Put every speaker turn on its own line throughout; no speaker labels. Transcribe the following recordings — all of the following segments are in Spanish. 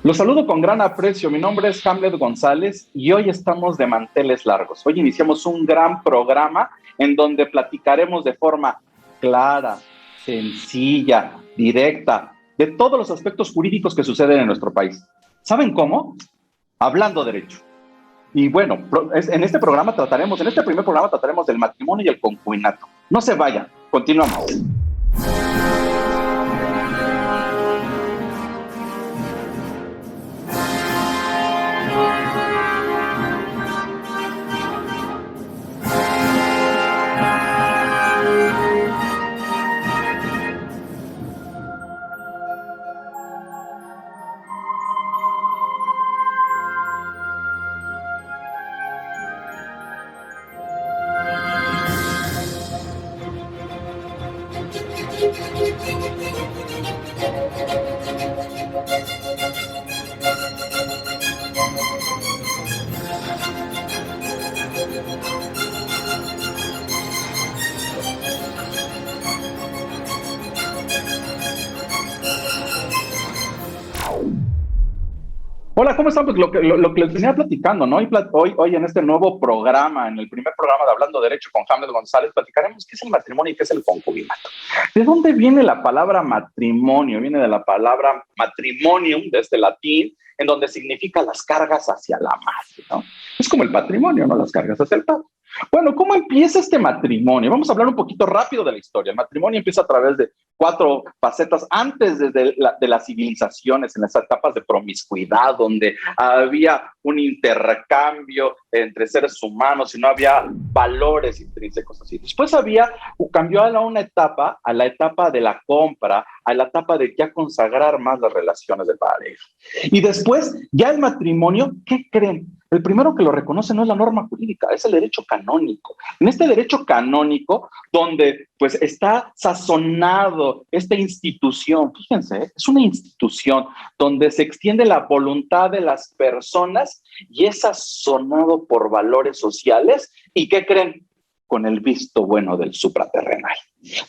Los saludo con gran aprecio. Mi nombre es Hamlet González y hoy estamos de manteles largos. Hoy iniciamos un gran programa en donde platicaremos de forma clara, sencilla, directa, de todos los aspectos jurídicos que suceden en nuestro país. ¿Saben cómo? Hablando derecho. Y bueno, en este primer programa trataremos del matrimonio y el concubinato. No se vayan, continuamos. Hola, ¿cómo están? Pues lo que les venía platicando, ¿no? Hoy en este nuevo programa, en el primer programa de Hablando Derecho con Hamlet González, platicaremos qué es el matrimonio y qué es el concubinato. ¿De dónde viene la palabra matrimonio? Viene de la palabra matrimonium, de este latín, en donde significa las cargas hacia la madre, ¿no? Es como el patrimonio, ¿no? Las cargas hacia el padre. Bueno, ¿cómo empieza este matrimonio? Vamos a hablar un poquito rápido de la historia. El matrimonio empieza a través de 4 facetas antes de las civilizaciones, en las etapas de promiscuidad, donde había un intercambio entre seres humanos y no había valores intrínsecos así. Después cambió a la etapa de la compra, a la etapa de ya consagrar más las relaciones de pareja. Y después, ya el matrimonio, ¿qué creen? El primero que lo reconoce no es la norma jurídica, es el derecho canónico. En este derecho canónico, donde pues está sazonado esta institución, fíjense, es una institución donde se extiende la voluntad de las personas y es sazonado por valores sociales. ¿Y qué creen? Con el visto bueno del supraterrenal.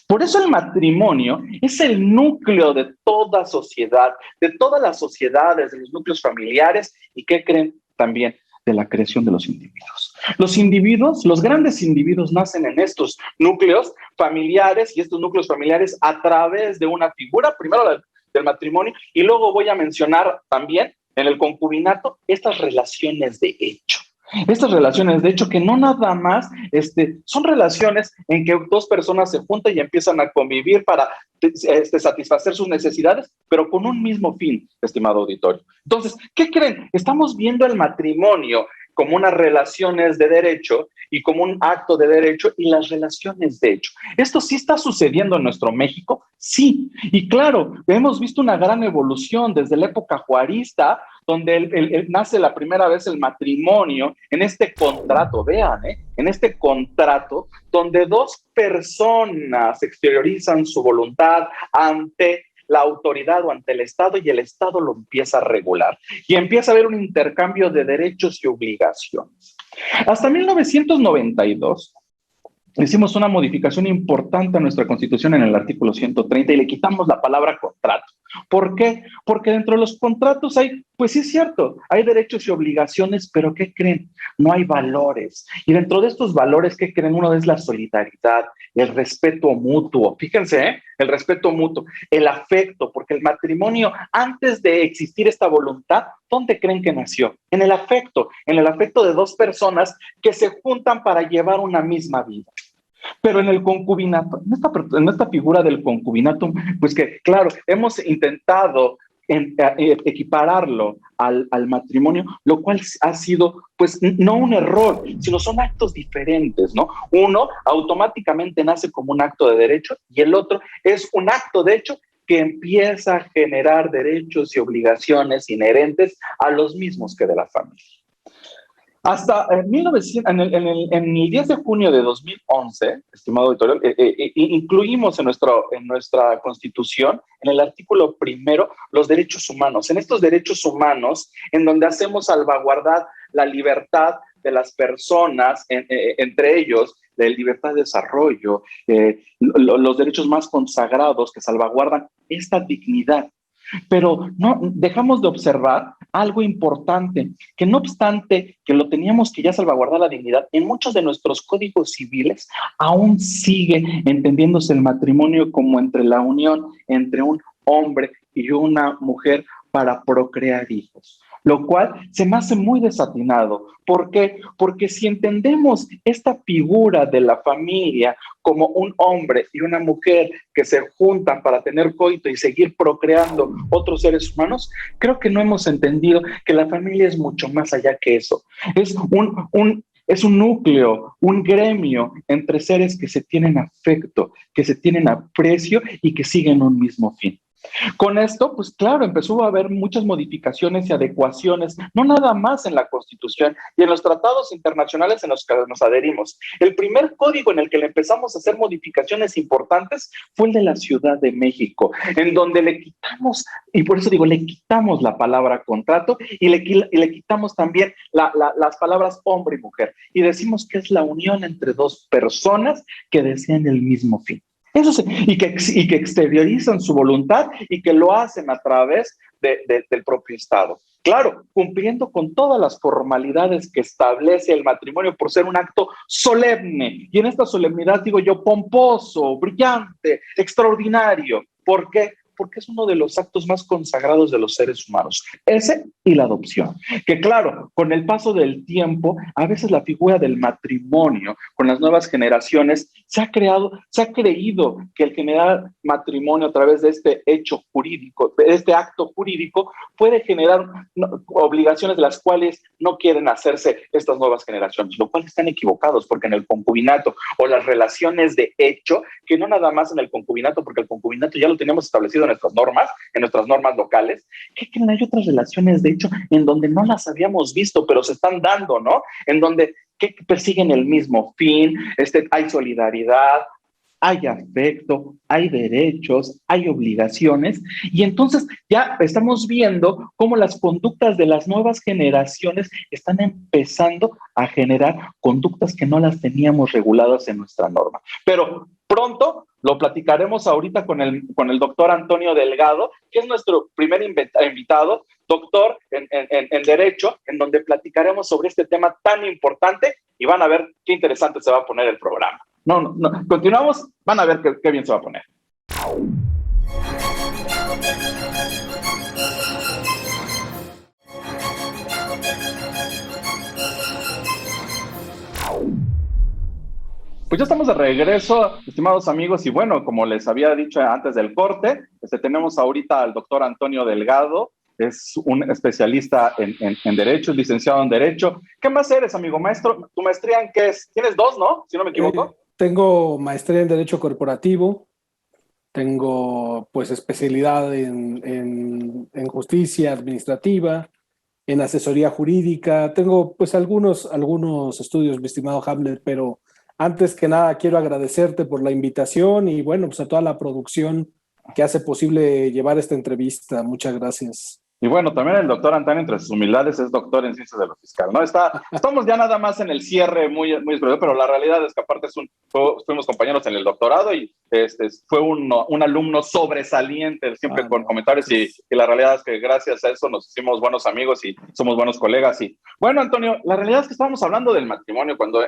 Por eso el matrimonio es el núcleo de toda sociedad, de todas las sociedades, de los núcleos familiares. ¿Y qué creen? También de la creación de los individuos. Los individuos, los grandes individuos nacen en estos núcleos familiares y estos núcleos familiares a través de una figura, primero del matrimonio, y luego voy a mencionar también en el concubinato estas relaciones de hecho. Estas relaciones, de hecho, que no nada más son relaciones en que dos personas se juntan y empiezan a convivir para satisfacer sus necesidades, pero con un mismo fin, estimado auditorio. Entonces, ¿qué creen? Estamos viendo el matrimonio como unas relaciones de derecho y como un acto de derecho y las relaciones de hecho. ¿Esto sí está sucediendo en nuestro México? Sí. Y claro, hemos visto una gran evolución desde la época juarista, donde nace la primera vez el matrimonio en este contrato, vean, en este contrato donde dos personas exteriorizan su voluntad ante la autoridad o ante el Estado y el Estado lo empieza a regular y empieza a haber un intercambio de derechos y obligaciones. Hasta 1992 hicimos una modificación importante a nuestra Constitución en el artículo 130 y le quitamos la palabra contrato. ¿Por qué? Porque dentro de los contratos hay, pues sí es cierto, hay derechos y obligaciones, pero ¿qué creen? No hay valores. Y dentro de estos valores, ¿qué creen? Uno es la solidaridad, el respeto mutuo. Fíjense, el respeto mutuo, el afecto, porque el matrimonio, antes de existir esta voluntad, ¿dónde creen que nació? En el afecto de dos personas que se juntan para llevar una misma vida. Pero en el concubinato, en esta figura del concubinato, pues que claro, hemos intentado equipararlo al matrimonio, lo cual ha sido pues no un error, sino son actos diferentes, ¿no? Uno automáticamente nace como un acto de derecho y el otro es un acto de hecho que empieza a generar derechos y obligaciones inherentes a los mismos que de la familia. Hasta en el 10 de junio de 2011, estimado auditorio, incluimos en nuestra Constitución, en el artículo primero, los derechos humanos. En estos derechos humanos, en donde hacemos salvaguardar la libertad de las personas, entre ellos, de libertad de desarrollo, los derechos más consagrados que salvaguardan esta dignidad. Pero no dejamos de observar algo importante, que no obstante que lo teníamos que ya salvaguardar la dignidad, en muchos de nuestros códigos civiles aún sigue entendiéndose el matrimonio como entre la unión entre un hombre y una mujer para procrear hijos, lo cual se me hace muy desatinado. ¿Por qué? Porque si entendemos esta figura de la familia como un hombre y una mujer que se juntan para tener coito y seguir procreando otros seres humanos, creo que no hemos entendido que la familia es mucho más allá que eso. Es un núcleo, un gremio entre seres que se tienen afecto, que se tienen aprecio y que siguen un mismo fin. Con esto, pues claro, empezó a haber muchas modificaciones y adecuaciones, no nada más en la Constitución y en los tratados internacionales en los que nos adherimos. El primer código en el que le empezamos a hacer modificaciones importantes fue el de la Ciudad de México, en donde le quitamos, y por eso digo, le quitamos la palabra contrato y le quitamos también las palabras hombre y mujer, y decimos que es la unión entre dos personas que desean el mismo fin. Eso sí, y que exteriorizan su voluntad y que lo hacen a través del propio Estado. Claro, cumpliendo con todas las formalidades que establece el matrimonio por ser un acto solemne. Y en esta solemnidad digo yo, pomposo, brillante, extraordinario. ¿Por qué? Porque es uno de los actos más consagrados de los seres humanos. Ese y la adopción. Que claro, con el paso del tiempo, a veces la figura del matrimonio con las nuevas generaciones se ha creído que el generar matrimonio a través de este hecho jurídico, de este acto jurídico, puede generar obligaciones de las cuales no quieren hacerse estas nuevas generaciones, lo cual están equivocados, porque en el concubinato o las relaciones de hecho, que no nada más en el concubinato, porque el concubinato ya lo tenemos establecido en nuestras normas locales, que hay otras relaciones de hecho en donde no las habíamos visto, pero se están dando, ¿no? En donde que persiguen el mismo fin, hay solidaridad, hay afecto, hay derechos, hay obligaciones, y entonces ya estamos viendo cómo las conductas de las nuevas generaciones están empezando a generar conductas que no las teníamos reguladas en nuestra norma. Pero pronto lo platicaremos ahorita con el doctor Antonio Delgado, que es nuestro primer invitado, doctor en Derecho, en donde platicaremos sobre este tema tan importante y van a ver qué interesante se va a poner el programa. No, continuamos, van a ver qué bien se va a poner. Pues ya estamos de regreso, estimados amigos, y bueno, como les había dicho antes del corte, tenemos ahorita al doctor Antonio Delgado, es un especialista en Derecho, es licenciado en Derecho. ¿Qué más eres, amigo maestro? ¿Tu maestría en qué es? Tienes dos, ¿no? Si no me equivoco.
Tengo maestría en Derecho Corporativo, tengo pues especialidad en justicia administrativa, en asesoría jurídica, tengo pues algunos estudios, mi estimado Hamlet, pero antes que nada quiero agradecerte por la invitación y bueno, pues a toda la producción que hace posible llevar esta entrevista. Muchas gracias.
Y bueno, también el doctor Antonio, entre sus humildades, es doctor en ciencias de lo fiscal, ¿no? Estamos ya nada más en el cierre muy, muy especial, pero la realidad es que aparte fuimos compañeros en el doctorado y fue un alumno sobresaliente, siempre con comentarios, y la realidad es que gracias a eso nos hicimos buenos amigos y somos buenos colegas. Y bueno, Antonio, la realidad es que estábamos hablando del matrimonio. Cuando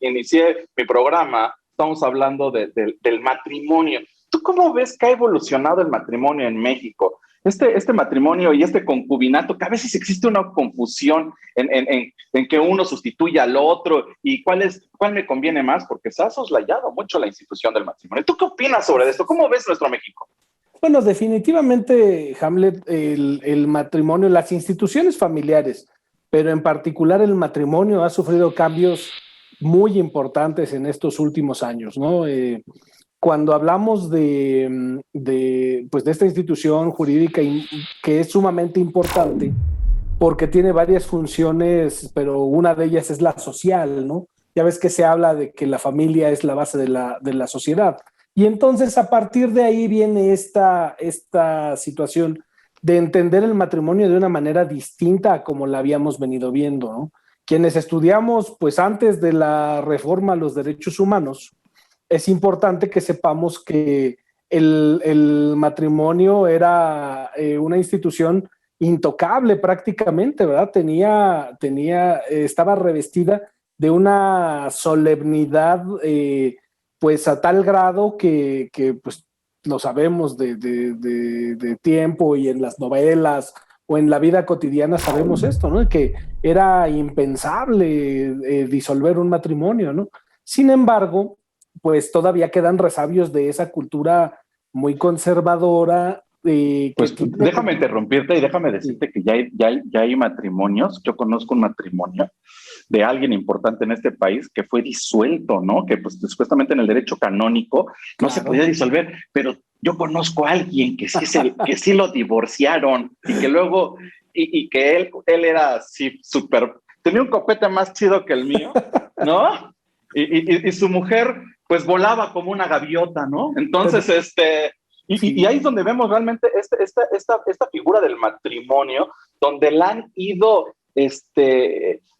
inicié mi programa, estamos hablando del matrimonio. ¿Tú cómo ves que ha evolucionado el matrimonio en México? Este matrimonio y este concubinato, que a veces existe una confusión en que uno sustituye al otro y cuál me conviene más, porque se ha soslayado mucho la institución del matrimonio. ¿Tú qué opinas sobre esto? ¿Cómo ves nuestro México?
Bueno, definitivamente, Hamlet, el matrimonio, las instituciones familiares, pero en particular el matrimonio ha sufrido cambios muy importantes en estos últimos años, ¿no? Cuando hablamos de esta institución jurídica que es sumamente importante porque tiene varias funciones, pero una de ellas es la social, ¿no? Ya ves que se habla de que la familia es la base de la sociedad. Y entonces a partir de ahí viene esta situación de entender el matrimonio de una manera distinta a como la habíamos venido viendo, ¿no? Quienes estudiamos, pues antes de la reforma a los derechos humanos, es importante que sepamos que el matrimonio era una institución intocable prácticamente, ¿verdad? Estaba revestida de una solemnidad, pues a tal grado que pues lo sabemos de tiempo, y en las novelas o en la vida cotidiana sabemos esto, ¿no? Que era impensable disolver un matrimonio, ¿no? Sin embargo, pues todavía quedan resabios de esa cultura muy conservadora.
Pues déjame interrumpirte y déjame decirte que ya hay matrimonios. Yo conozco un matrimonio de alguien importante en este país que fue disuelto, ¿no? Que pues supuestamente en el derecho canónico no se podía disolver, pero yo conozco a alguien que que sí lo divorciaron y que luego, y que él era así súper, tenía un copete más chido que el mío, ¿no? Y su mujer pues volaba como una gaviota, ¿no? Entonces, y ahí es donde vemos realmente esta figura del matrimonio, donde la han ido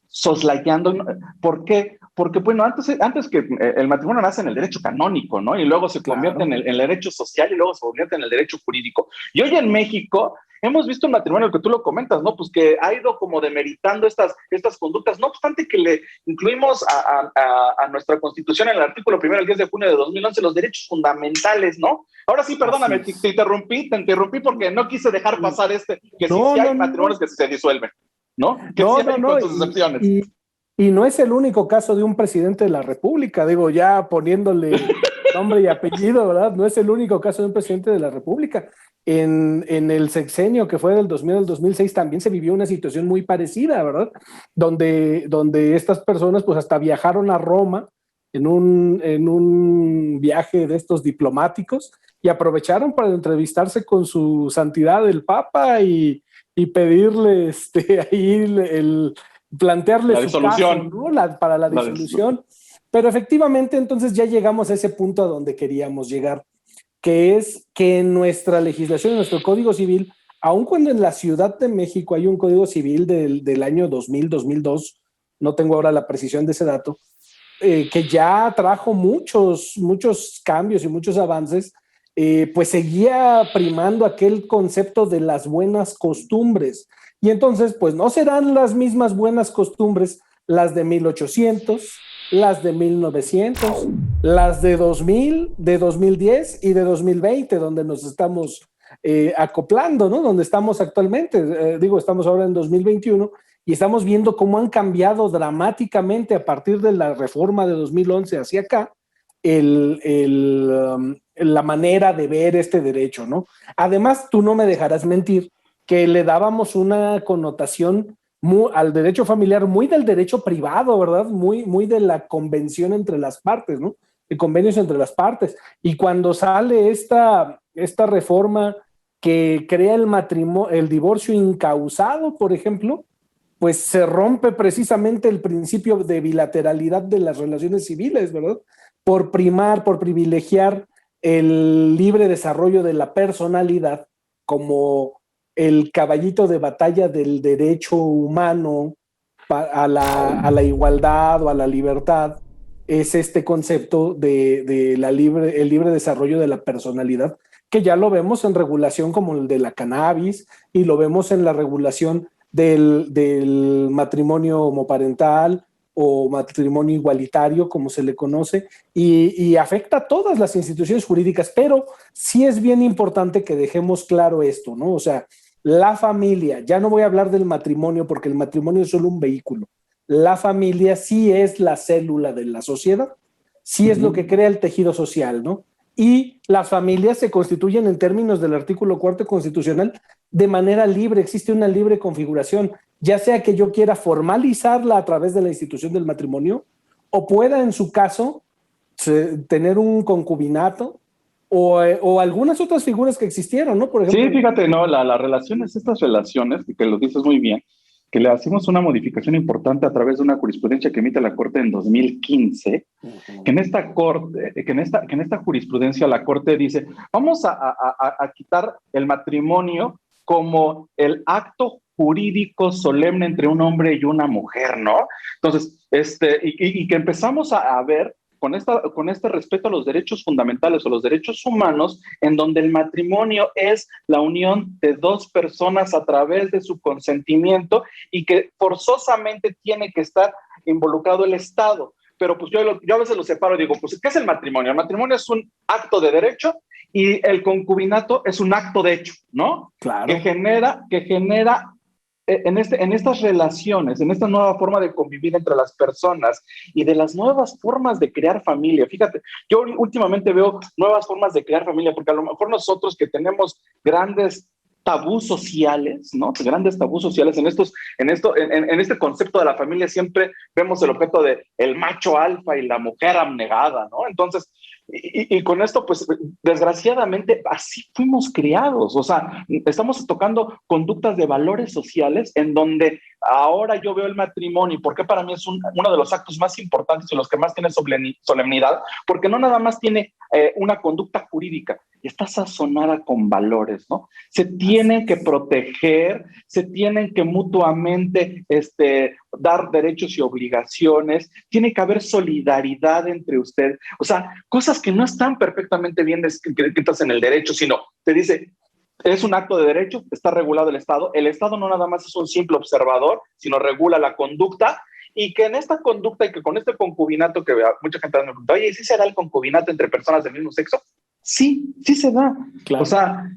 soslayando. ¿Por qué? Porque, bueno, antes que el matrimonio nace en el derecho canónico, ¿no? Y luego se convierte en el derecho social y luego se convierte en el derecho jurídico. Y hoy en México hemos visto un matrimonio que tú lo comentas, ¿no? Pues que ha ido como demeritando estas conductas, no obstante que le incluimos a nuestra Constitución en el artículo 1, el 10 de junio de 2011, los derechos fundamentales, ¿no? Ahora sí, perdóname, te interrumpí porque no quise dejar pasar que sí hay matrimonios que se disuelven, ¿no? Que sí hay con sus excepciones.
Y no es el único caso de un presidente de la República, digo, ya poniéndole nombre y apellido, ¿verdad? No es el único caso de un presidente de la República. En el sexenio que fue del 2000 al 2006 también se vivió una situación muy parecida, ¿verdad? Donde estas personas pues hasta viajaron a Roma en un viaje de estos diplomáticos y aprovecharon para entrevistarse con su santidad el Papa y pedirle ahí plantearle
la
su
disolución.
caso, ¿no? Para la disolución. Pero efectivamente, entonces ya llegamos a ese punto a donde queríamos llegar, que es que en nuestra legislación, en nuestro Código Civil, aun cuando en la Ciudad de México hay un Código Civil del año 2000, 2002, no tengo ahora la precisión de ese dato, que ya trajo muchos cambios y muchos avances, pues seguía primando aquel concepto de las buenas costumbres. Y entonces, pues no serán las mismas buenas costumbres las de 1800, las de 1900, las de 2000, de 2010 y de 2020, donde nos estamos acoplando, ¿no? Donde estamos actualmente. Estamos ahora en 2021 y estamos viendo cómo han cambiado dramáticamente a partir de la reforma de 2011 hacia acá la manera de ver este derecho, ¿no? Además, tú no me dejarás mentir que le dábamos una connotación al derecho familiar muy del derecho privado, ¿verdad? Muy de la convención entre las partes, ¿no? De convenios entre las partes. Y cuando sale esta reforma que crea el divorcio incausado, por ejemplo, pues se rompe precisamente el principio de bilateralidad de las relaciones civiles, ¿verdad? Por privilegiar el libre desarrollo de la personalidad como el caballito de batalla del derecho humano a la igualdad o a la libertad, es este concepto de el libre desarrollo de la personalidad, que ya lo vemos en regulación como el de la cannabis y lo vemos en la regulación del matrimonio homoparental o matrimonio igualitario, como se le conoce, y afecta a todas las instituciones jurídicas, pero sí es bien importante que dejemos claro esto, ¿no? O sea, la familia, ya no voy a hablar del matrimonio porque el matrimonio es solo un vehículo, la familia sí es la célula de la sociedad, sí es lo que crea el tejido social, ¿no? Y las familias se constituyen en términos del artículo 4 constitucional de manera libre, existe una libre configuración, ya sea que yo quiera formalizarla a través de la institución del matrimonio o pueda en su caso tener un concubinato o algunas otras figuras que existieron, ¿no? Por ejemplo,
sí, fíjate, no, las relaciones, estas relaciones, que lo dices muy bien, que le hacemos una modificación importante a través de una jurisprudencia que emite la Corte en 2015, que en esta corte, que en esta jurisprudencia la Corte dice, vamos a quitar el matrimonio como el acto jurídico solemne entre un hombre y una mujer, ¿no? Entonces, y que empezamos a ver con este respeto a los derechos fundamentales o los derechos humanos, en donde el matrimonio es la unión de dos personas a través de su consentimiento y que forzosamente tiene que estar involucrado el Estado. Pero pues yo a veces lo separo y digo, pues, ¿qué es el matrimonio? El matrimonio es un acto de derecho y el concubinato es un acto de hecho, ¿no?
Claro.
Que genera en estas relaciones, en esta nueva forma de convivir entre las personas y de las nuevas formas de crear familia. Fíjate, yo últimamente veo nuevas formas de crear familia, porque a lo mejor nosotros que tenemos grandes tabús sociales, ¿no? Grandes tabús sociales en este concepto de la familia siempre vemos el objeto de el macho alfa y la mujer abnegada, ¿no? Entonces, y con esto, pues, desgraciadamente, así fuimos criados. O sea, estamos tocando conductas de valores sociales en donde ahora yo veo el matrimonio, y porque para mí es uno de los actos más importantes y los que más tiene solemnidad, porque no nada más tiene una conducta jurídica, está sazonada con valores, ¿no? Se tienen que proteger, se tienen que mutuamente dar derechos y obligaciones, tiene que haber solidaridad entre ustedes, o sea, cosas que no están perfectamente bien escritas en el derecho, sino te dice, es un acto de derecho, está regulado el Estado no nada más es un simple observador, sino regula la conducta, y que en esta conducta y que con este concubinato que mucha gente me pregunta, oye, ¿sí se da el concubinato entre personas del mismo sexo? Sí, sí se da. Claro. O sea,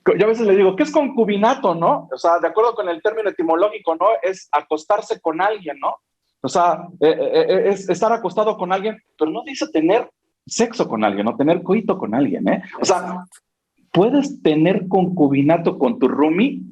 yo a veces le digo, ¿qué es concubinato, no? O sea, de acuerdo con el término etimológico, ¿no? Es acostarse con alguien, ¿no? O sea, es estar acostado con alguien, pero no dice tener sexo con alguien, no tener coito con alguien, ¿eh? O sea, puedes tener concubinato con tu roomie.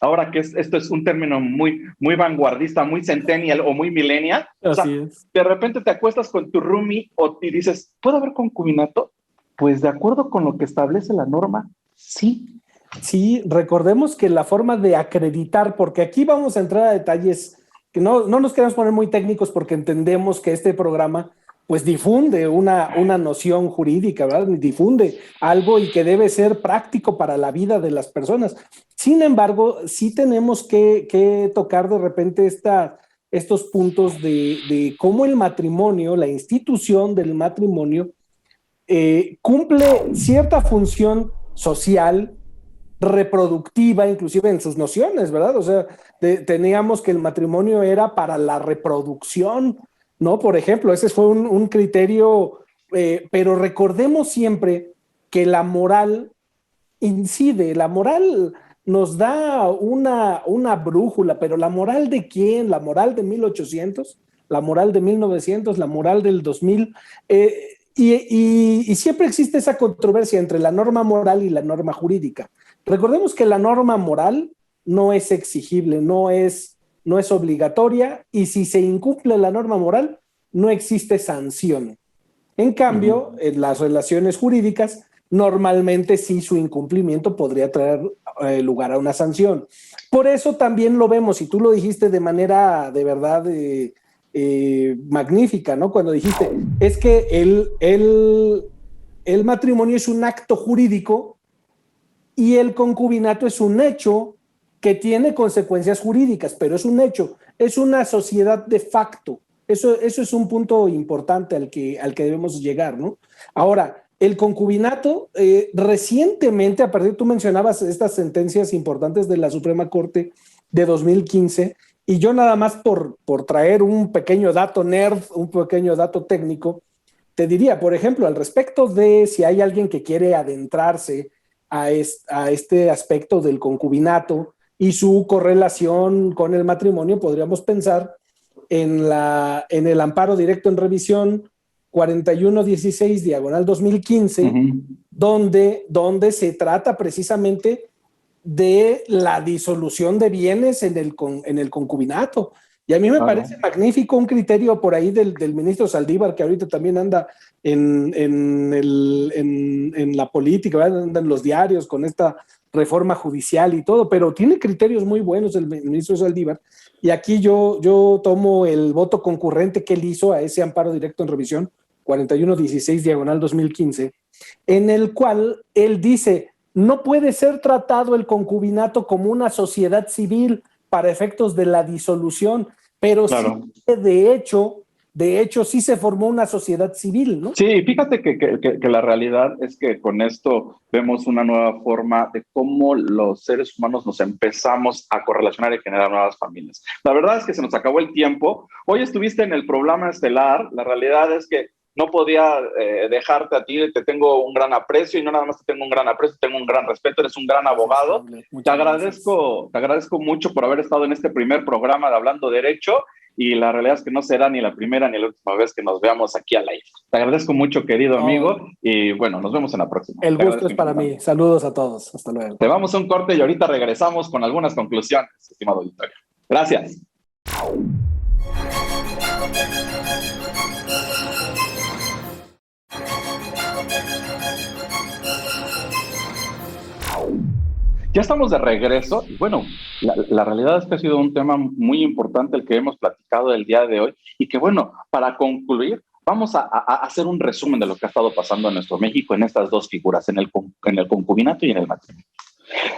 Ahora que esto es un término muy, muy vanguardista, muy centennial o muy millennial. O sea, de repente te acuestas con tu roomie y dices, ¿puede haber concubinato? Pues de acuerdo con lo que establece la norma, sí.
Sí, recordemos que la forma de acreditar, porque aquí vamos a entrar a detalles que no nos queremos poner muy técnicos porque entendemos que este programa pues difunde una noción jurídica, ¿verdad? Difunde algo y que debe ser práctico para la vida de las personas. Sin embargo, sí tenemos que tocar de repente estos puntos de cómo el matrimonio, la institución del matrimonio, cumple cierta función social, reproductiva, inclusive en sus nociones, ¿verdad? O sea, teníamos que el matrimonio era para la reproducción, ¿no? Por ejemplo, ese fue un criterio, pero recordemos siempre que la moral incide, la moral nos da una brújula, pero la moral de quién, la moral de 1800, la moral de 1900, la moral del 2000, y siempre existe esa controversia entre la norma moral y la norma jurídica. Recordemos que la norma moral no es exigible, no es obligatoria, y si se incumple la norma moral, no existe sanción. En cambio, en las relaciones jurídicas, normalmente sí su incumplimiento podría traer lugar a una sanción. Por eso también lo vemos, y tú lo dijiste de manera de verdad magnífica, ¿no? Cuando dijiste, es que el matrimonio es un acto jurídico y el concubinato es un hecho que tiene consecuencias jurídicas, pero es un hecho, es una sociedad de facto. Eso es un punto importante al que debemos llegar, ¿no? Ahora, el concubinato, recientemente, a partir, tú mencionabas estas sentencias importantes de la Suprema Corte de 2015, y yo nada más por traer un pequeño dato nerd, un pequeño dato técnico, te diría, por ejemplo, al respecto de si hay alguien que quiere adentrarse a este aspecto del concubinato y su correlación con el matrimonio, podríamos pensar en el amparo directo en revisión 4116/2015, donde se trata precisamente de la disolución de bienes en el concubinato. Y a mí me parece magnífico un criterio por ahí del ministro Saldívar, que ahorita también anda en la política, ¿verdad? Anda en los diarios con esta reforma judicial y todo, pero tiene criterios muy buenos el ministro Saldívar. Y aquí yo tomo el voto concurrente que él hizo a ese amparo directo en revisión 4116/2015, en el cual él dice, no puede ser tratado el concubinato como una sociedad civil para efectos de la disolución, pero claro, sí, de hecho, de hecho sí se formó una sociedad civil, ¿no?
Sí, fíjate que la realidad es que con esto vemos una nueva forma de cómo los seres humanos nos empezamos a correlacionar y generar nuevas familias. La verdad es que se nos acabó el tiempo. Hoy estuviste en el programa estelar. La realidad es que no podía dejarte a ti. Te tengo un gran aprecio y no nada más te tengo un gran aprecio, tengo un gran respeto. Eres un gran abogado. Te agradezco mucho por haber estado en este primer programa de Hablando Derecho. Y la realidad es que no será ni la primera ni la última vez que nos veamos aquí al aire. Te agradezco mucho, querido amigo, y bueno, nos vemos en la próxima.
El gusto es para mí. Saludos a todos. Hasta luego.
Te vamos a un corte y ahorita regresamos con algunas conclusiones, estimado auditorio. Gracias. Ya estamos de regreso y bueno, la realidad es que ha sido un tema muy importante el que hemos platicado el día de hoy y que bueno, para concluir, vamos a hacer un resumen de lo que ha estado pasando en nuestro México en estas dos figuras, en el concubinato y en el matrimonio.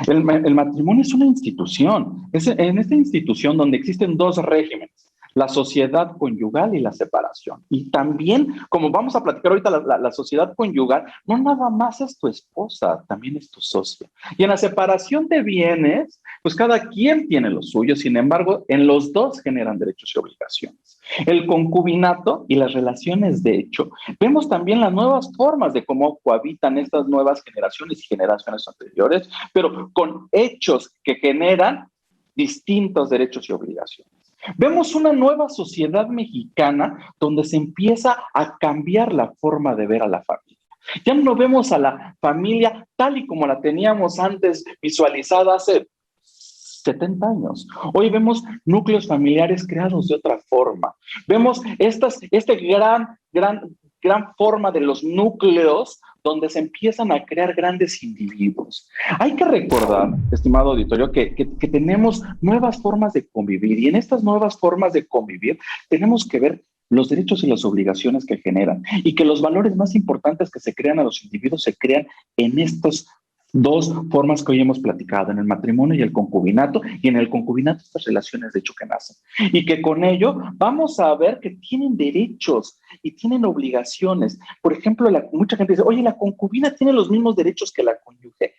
El matrimonio es una institución, es en esta institución donde existen dos regímenes, la sociedad conyugal y la separación. Y también, como vamos a platicar ahorita, la sociedad conyugal no nada más es tu esposa, también es tu socio. Y en la separación de bienes, pues cada quien tiene lo suyo, sin embargo, en los dos generan derechos y obligaciones. El concubinato y las relaciones de hecho, vemos también las nuevas formas de cómo cohabitan estas nuevas generaciones y generaciones anteriores, pero con hechos que generan distintos derechos y obligaciones. Vemos una nueva sociedad mexicana donde se empieza a cambiar la forma de ver a la familia. Ya no vemos a la familia tal y como la teníamos antes visualizada hace 70 años. Hoy vemos núcleos familiares creados de otra forma. Vemos gran forma de los núcleos donde se empiezan a crear grandes individuos. Hay que recordar, estimado auditorio, que tenemos nuevas formas de convivir y en estas nuevas formas de convivir tenemos que ver los derechos y las obligaciones que generan y que los valores más importantes que se crean a los individuos se crean en estos dos formas que hoy hemos platicado, en el matrimonio y el concubinato, y en el concubinato estas relaciones de hecho que nacen. Y que con ello vamos a ver que tienen derechos y tienen obligaciones. Por ejemplo, mucha gente dice, oye, la concubina tiene los mismos derechos que la cónyuge.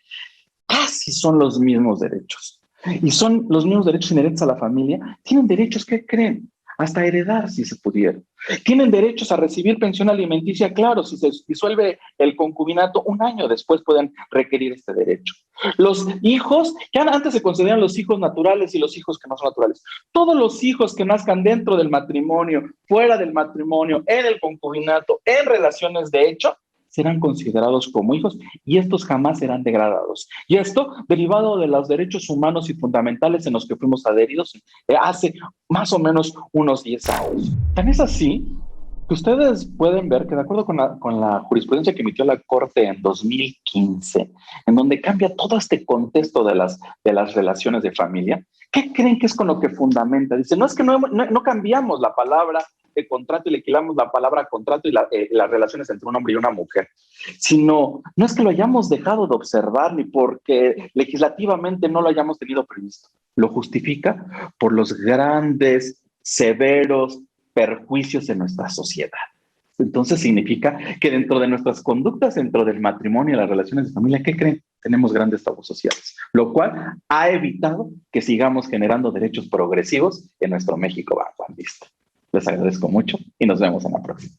Casi son los mismos derechos. Y son los mismos derechos inherentes a la familia. Tienen derechos, ¿qué creen? Hasta heredar si se pudiera. Tienen derechos a recibir pensión alimenticia, claro, si se disuelve el concubinato, un año después pueden requerir este derecho. Los hijos, que antes se consideran los hijos naturales y los hijos que no son naturales. Todos los hijos que nazcan dentro del matrimonio, fuera del matrimonio, en el concubinato, en relaciones de hecho, serán considerados como hijos y estos jamás serán degradados. Y esto derivado de los derechos humanos y fundamentales en los que fuimos adheridos hace más o menos unos 10 años. Tan es así que ustedes pueden ver que de acuerdo con la jurisprudencia que emitió la Corte en 2015, en donde cambia todo este contexto de las relaciones de familia, ¿qué creen que es con lo que fundamenta? Dice, no es que no cambiamos la palabra contrato y le equilibramos la palabra contrato y las relaciones entre un hombre y una mujer, sino no es que lo hayamos dejado de observar ni porque legislativamente no lo hayamos tenido previsto. Lo justifica por los grandes, severos perjuicios en nuestra sociedad. Entonces significa que dentro de nuestras conductas, dentro del matrimonio y las relaciones de familia, ¿qué creen? Tenemos grandes tabús sociales, lo cual ha evitado que sigamos generando derechos progresivos en nuestro México vanguardista. Les agradezco mucho y nos vemos en la próxima.